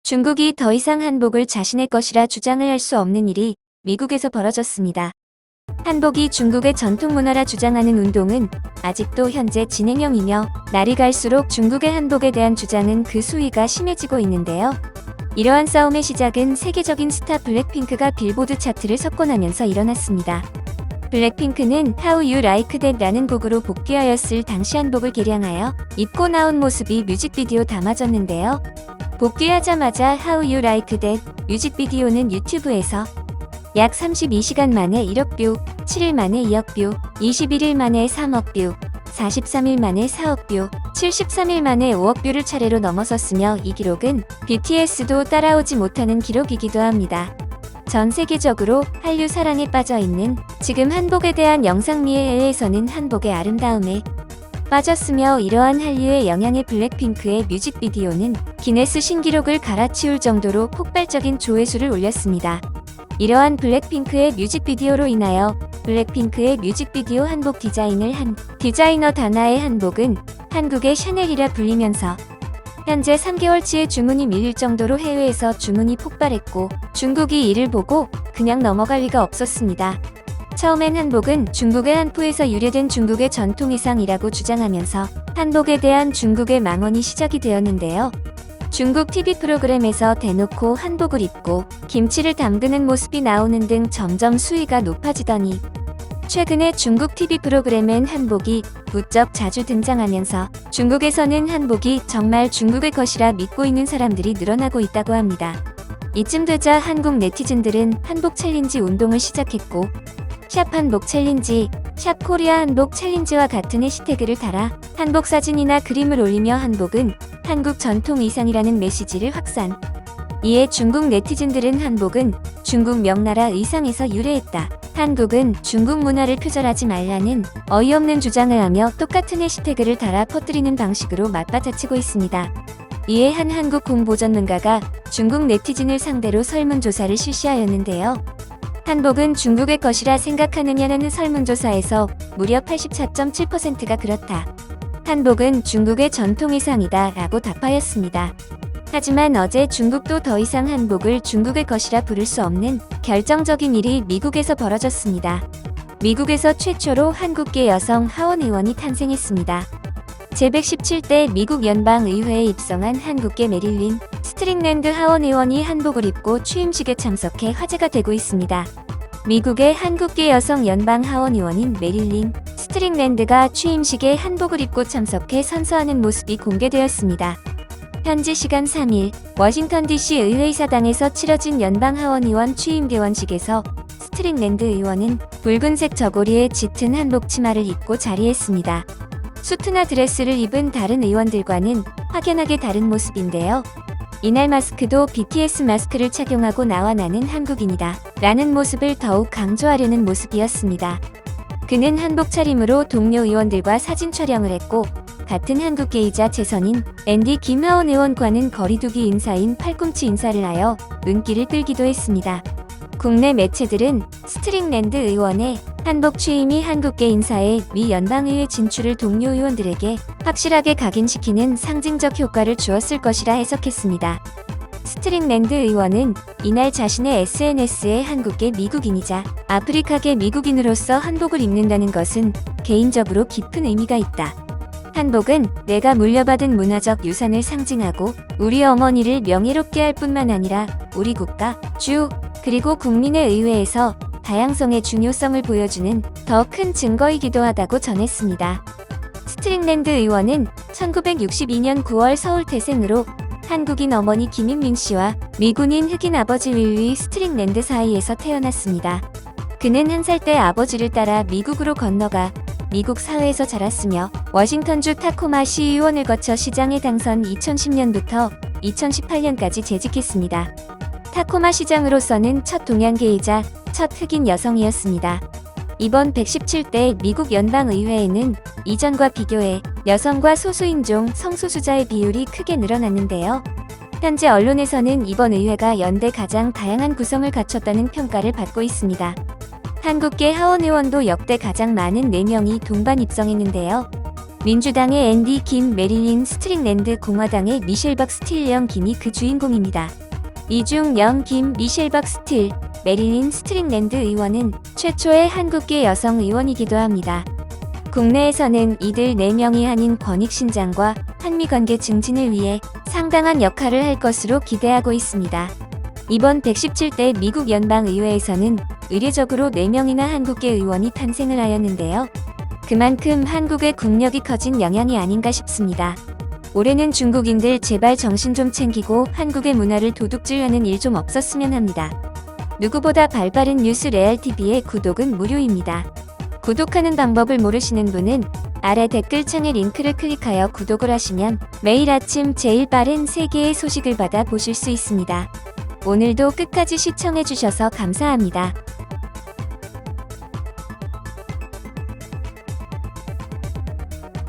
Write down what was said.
중국이 더 이상 한복을 자신의 것이라 주장을 할 수 없는 일이 미국에서 벌어졌습니다. 한복이 중국의 전통 문화라 주장하는 운동은 아직도 현재 진행형이며 날이 갈수록 중국의 한복에 대한 주장은 그 수위가 심해지고 있는데요. 이러한 싸움의 시작은 세계적인 스타 블랙핑크가 빌보드 차트를 석권하면서 일어났습니다. 블랙핑크는 How You Like That 라는 곡으로 복귀하였을 당시 한복을 개량하여 입고 나온 모습이 뮤직비디오 담아졌는데요. 복귀하자마자 How You Like That 뮤직비디오는 유튜브에서 약 32시간 만에 1억 뷰, 7일 만에 2억 뷰, 21일 만에 3억 뷰, 43일 만에 4억 뷰, 73일 만에 5억 뷰를 차례로 넘어섰으며 이 기록은 BTS도 따라오지 못하는 기록이기도 합니다. 전 세계적으로 한류 사랑에 빠져있는 지금 한복에 대한 영상미에 의해서는 한복의 아름다움에 빠졌으며 이러한 한류의 영향의 블랙핑크의 뮤직비디오는 기네스 신기록을 갈아치울 정도로 폭발적인 조회수를 올렸습니다. 이러한 블랙핑크의 뮤직비디오로 인하여 블랙핑크의 뮤직비디오 한복 디자인을 한 디자이너 다나의 한복은 한국의 샤넬이라 불리면서 현재 3개월치의 주문이 밀릴 정도로 해외에서 주문이 폭발했고 중국이 이를 보고 그냥 넘어갈 리가 없었습니다. 처음엔 한복은 중국의 한포에서 유래된 중국의 전통 의상이라고 주장하면서 한복에 대한 중국의 망언이 시작이 되었는데요. 중국 TV 프로그램에서 대놓고 한복을 입고 김치를 담그는 모습이 나오는 등 점점 수위가 높아지더니 최근에 중국 TV 프로그램엔 한복이 부쩍 자주 등장하면서 중국에서는 한복이 정말 중국의 것이라 믿고 있는 사람들이 늘어나고 있다고 합니다. 이쯤 되자 한국 네티즌들은 한복 챌린지 운동을 시작했고 샵 한복 챌린지, 샵 코리아 한복 챌린지와 같은 해시태그를 달아 한복 사진이나 그림을 올리며 한복은 한국 전통 의상이라는 메시지를 확산. 이에 중국 네티즌들은 한복은 중국 명나라 의상에서 유래했다. 한국은 중국 문화를 표절하지 말라는 어이없는 주장을 하며 똑같은 해시태그를 달아 퍼뜨리는 방식으로 맞받아치고 있습니다. 이에 한 한국 공보 전문가가 중국 네티즌을 상대로 설문조사를 실시하였는데요. 한복은 중국의 것이라 생각하느냐는 설문조사에서 무려 84.7%가 그렇다. 한복은 중국의 전통의상이다 라고 답하였습니다. 하지만 어제 중국도 더 이상 한복을 중국의 것이라 부를 수 없는 결정적인 일이 미국에서 벌어졌습니다. 미국에서 최초로 한국계 여성 하원 의원이 탄생했습니다. 제117대 미국 연방의회에 입성한 한국계 메릴린 스트릭랜드 하원 의원이 한복을 입고 취임식에 참석해 화제가 되고 있습니다. 미국의 한국계 여성 연방 하원 의원인 메릴린 스트릭랜드가 취임식에 한복을 입고 참석해 선서하는 모습이 공개되었습니다. 현지 시간 3일 워싱턴 DC 의회의사당에서 치러진 연방 하원 의원 취임 개원식에서 스트릭랜드 의원은 붉은색 저고리에 짙은 한복 치마를 입고 자리했습니다. 수트나 드레스를 입은 다른 의원들과는 확연하게 다른 모습인데요. 이날 마스크도 BTS 마스크를 착용하고 나와 나는 한국인이다 라는 모습을 더욱 강조하려는 모습이었습니다. 그는 한복 차림으로 동료 의원들과 사진 촬영을 했고 같은 한국계이자 재선인 앤디 김하원 의원과는 거리두기 인사인 팔꿈치 인사를 하여 눈길을 끌기도 했습니다. 국내 매체들은 스트릭랜드 의원의 한복 취임이 한국계 인사의 미 연방의회 진출을 동료 의원들에게 확실하게 각인시키는 상징적 효과를 주었을 것이라 해석했습니다. 스트릭랜드 의원은 이날 자신의 SNS에 한국계 미국인이자 아프리카계 미국인으로서 한복을 입는다는 것은 개인적으로 깊은 의미가 있다. 한복은 내가 물려받은 문화적 유산을 상징하고 우리 어머니를 명예롭게 할 뿐만 아니라 우리 국가, 주, 그리고 국민의 의회에서 다양성의 중요성을 보여주는 더 큰 증거이기도 하다고 전했습니다. 스트릭랜드 의원은 1962년 9월 서울 태생으로 한국인 어머니 김인민 씨와 미군인 흑인 아버지 윌리 스트릭랜드 사이에서 태어났습니다. 그는 1살 때 아버지를 따라 미국으로 건너가 미국 사회에서 자랐으며 워싱턴주 타코마 시의원을 거쳐 시장에 당선 2010년부터 2018년까지 재직했습니다. 타코마 시장으로서는 첫 동양계이자 첫 흑인 여성이었습니다. 이번 117대 미국 연방의회에는 이전과 비교해 여성과 소수인종, 성소수자의 비율이 크게 늘어났는데요. 현재 언론에서는 이번 의회가 연대 가장 다양한 구성을 갖췄다는 평가를 받고 있습니다. 한국계 하원 의원도 역대 가장 많은 4명이 동반 입성했는데요. 민주당의 앤디 김, 메릴린 스트릭랜드, 공화당의 미셸 박스틸 영 김이 그 주인공입니다. 이 중 영 김, 미셸 박스틸, 메릴린 스트릭랜드 의원은 최초의 한국계 여성 의원이기도 합니다. 국내에서는 이들 4명이 한인 권익 신장과 한미 관계 증진을 위해 상당한 역할을 할 것으로 기대하고 있습니다. 이번 117대 미국 연방의회에서는 의례적으로 4명이나 한국계 의원이 탄생을 하였는데요. 그만큼 한국의 국력이 커진 영향이 아닌가 싶습니다. 올해는 중국인들 제발 정신 좀 챙기고 한국의 문화를 도둑질하는 일 좀 없었으면 합니다. 누구보다 발빠른 뉴스 레알TV의 구독은 무료입니다. 구독하는 방법을 모르시는 분은 아래 댓글창의 링크를 클릭하여 구독을 하시면 매일 아침 제일 빠른 세계의 소식을 받아 보실 수 있습니다. 오늘도 끝까지 시청해주셔서 감사합니다.